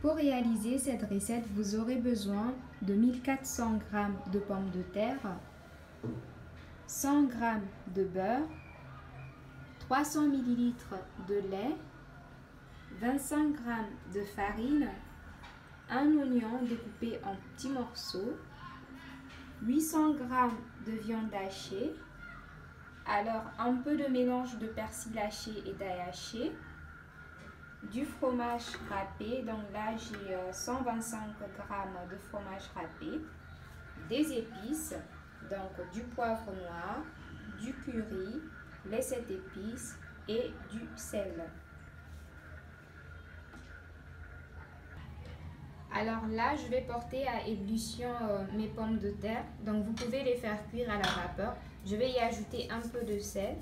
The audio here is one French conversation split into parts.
Pour réaliser cette recette, vous aurez besoin de 1400 g de pommes de terre, 100 g de beurre, 300 ml de lait, 25 g de farine, un oignon découpé en petits morceaux, 800 g de viande hachée, alors un peu de mélange de persil haché et d'ail haché, du fromage râpé, donc là j'ai 125 g de fromage râpé, des épices, donc du poivre noir, du curry, les 7 épices et du sel. Alors là, je vais porter à ébullition mes pommes de terre. Donc vous pouvez les faire cuire à la vapeur. Je vais y ajouter un peu de sel.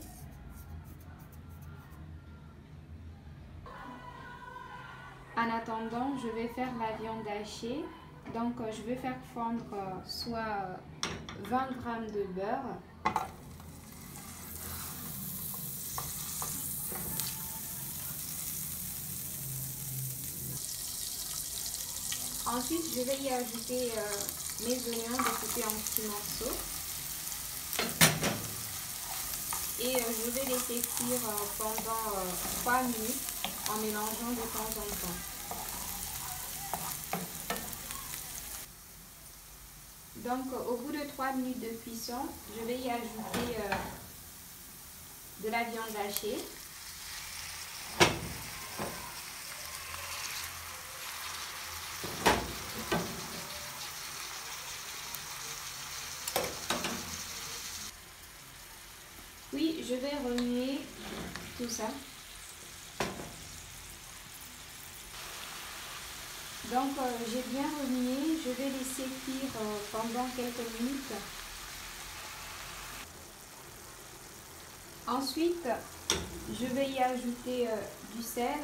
En attendant, je vais faire la viande hachée. Donc je vais faire fondre soit 20 g de beurre. Ensuite, je vais y ajouter mes oignons découpés en petits morceaux. Et je vais laisser cuire pendant 3 minutes en mélangeant de temps en temps. Donc au bout de 3 minutes de cuisson, je vais y ajouter de la viande hachée. Puis je vais remuer tout ça. Donc j'ai bien remué, je vais laisser cuire pendant quelques minutes. Ensuite, je vais y ajouter du sel.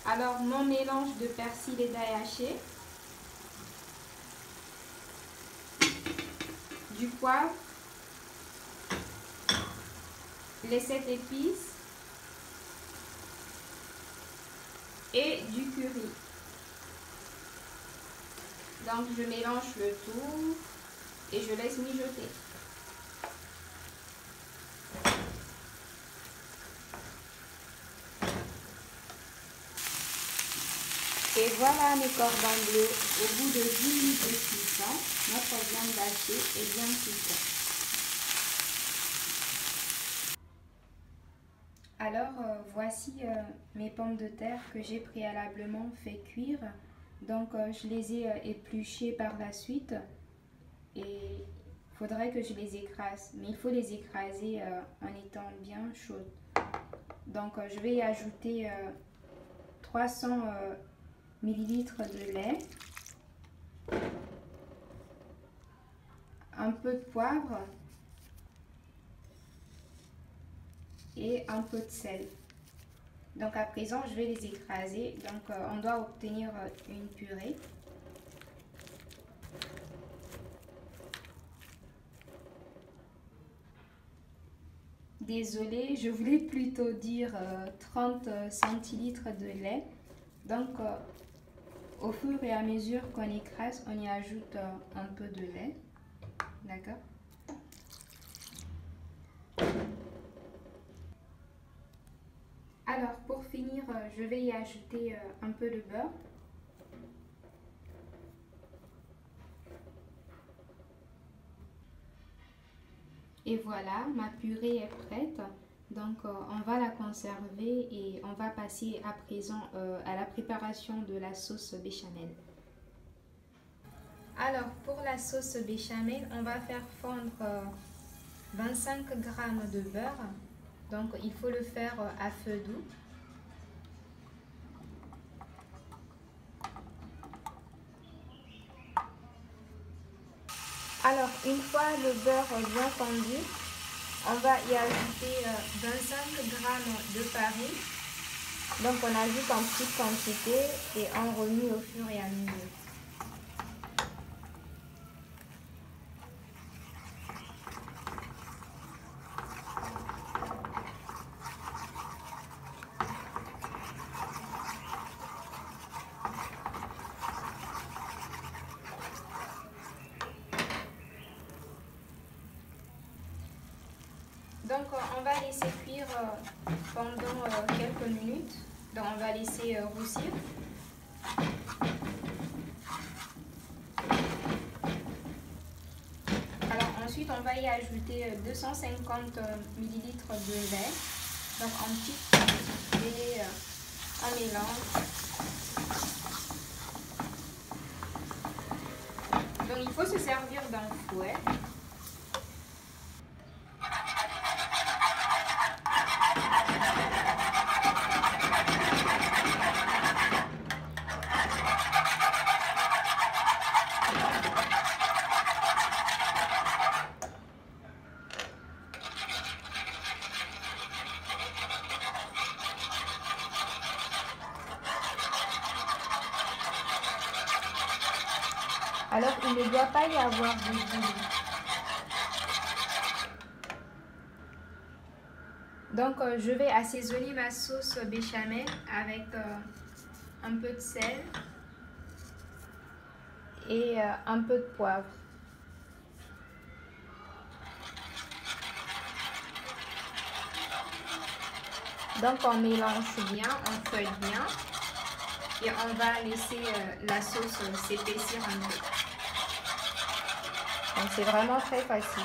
Alors mon mélange de persil et d'ail haché, du poivre, les 7 épices et du curry. Donc je mélange le tout et je laisse mijoter. Et voilà mes cordons bleus, au bout de 10 minutes de cuisson, notre viande hachée est bien cuite. Alors voici mes pommes de terre que j'ai préalablement fait cuire. Donc je les ai épluchées par la suite et il faudrait que je les écrase. Mais il faut les écraser en étant bien chaudes. Donc je vais y ajouter 300 ml de lait, un peu de poivre et un peu de sel. Donc à présent je vais les écraser. Donc on doit obtenir une purée. Désolée, je voulais plutôt dire 30 centilitres de lait. Donc au fur et à mesure qu'on écrase, on y ajoute un peu de lait. D'accord? Alors pour finir, je vais y ajouter un peu de beurre. Et voilà, ma purée est prête. Donc on va la conserver et on va passer à présent à la préparation de la sauce béchamel. Alors pour la sauce béchamel, on va faire fondre 25 g de beurre. Donc il faut le faire à feu doux. Alors une fois le beurre bien fondu, on va y ajouter 25 g de farine. Donc on ajoute en petite quantité et on remue au fur et à mesure. Donc on va laisser cuire pendant quelques minutes. Donc on va laisser roussir. Alors ensuite on va y ajouter 250 ml de lait. Donc en petite quantité, on mélange. Donc il faut se servir d'un fouet. Alors, il ne doit pas y avoir de bouillie. Donc, je vais assaisonner ma sauce béchamel avec un peu de sel et un peu de poivre. Donc, on mélange bien, on feuille bien et on va laisser la sauce s'épaissir un peu. Donc c'est vraiment très facile.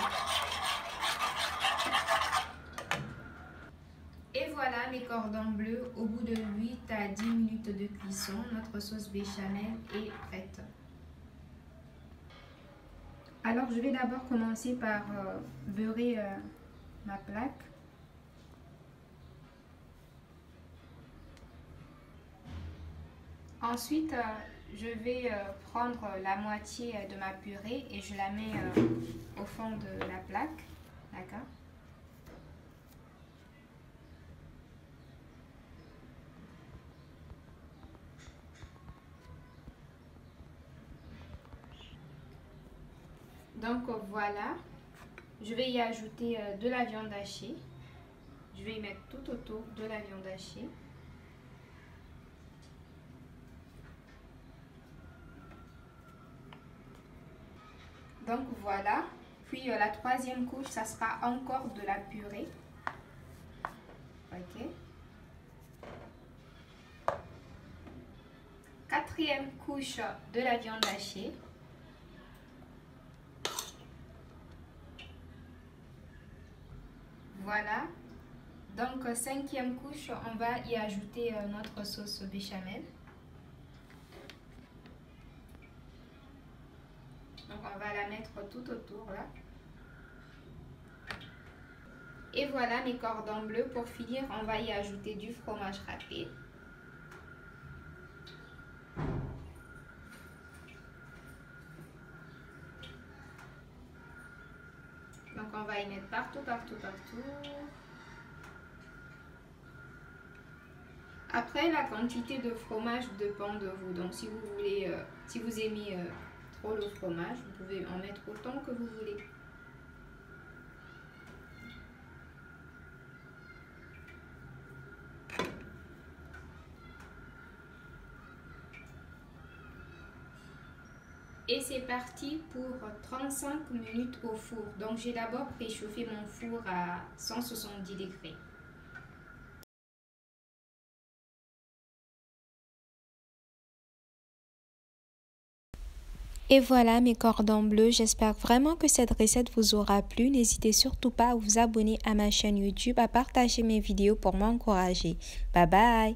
Et voilà mes cordons bleus, au bout de 8 à 10 minutes de cuisson, notre sauce béchamel est prête. Alors je vais d'abord commencer par beurrer ma plaque. Ensuite, je vais prendre la moitié de ma purée et je la mets au fond de la plaque. D'accord? Donc voilà, je vais y ajouter de la viande hachée. Je vais y mettre tout autour de la viande hachée. Donc voilà, puis la troisième couche, ça sera encore de la purée. Ok. Quatrième couche de la viande hachée. Voilà. Donc cinquième couche, on va y ajouter notre sauce béchamel. Donc on va la mettre tout autour là. Et voilà mes cordons bleus. Pour finir, on va y ajouter du fromage râpé. Donc on va y mettre partout, partout, partout. Après, la quantité de fromage dépend de vous. Donc si vous voulez, si vous aimez trop le fromage, vous pouvez en mettre autant que vous voulez. Et c'est parti pour 35 minutes au four. Donc j'ai d'abord préchauffé mon four à 170 degrés. Et voilà mes cordons bleus, j'espère vraiment que cette recette vous aura plu. N'hésitez surtout pas à vous abonner à ma chaîne YouTube, à partager mes vidéos pour m'encourager. Bye bye!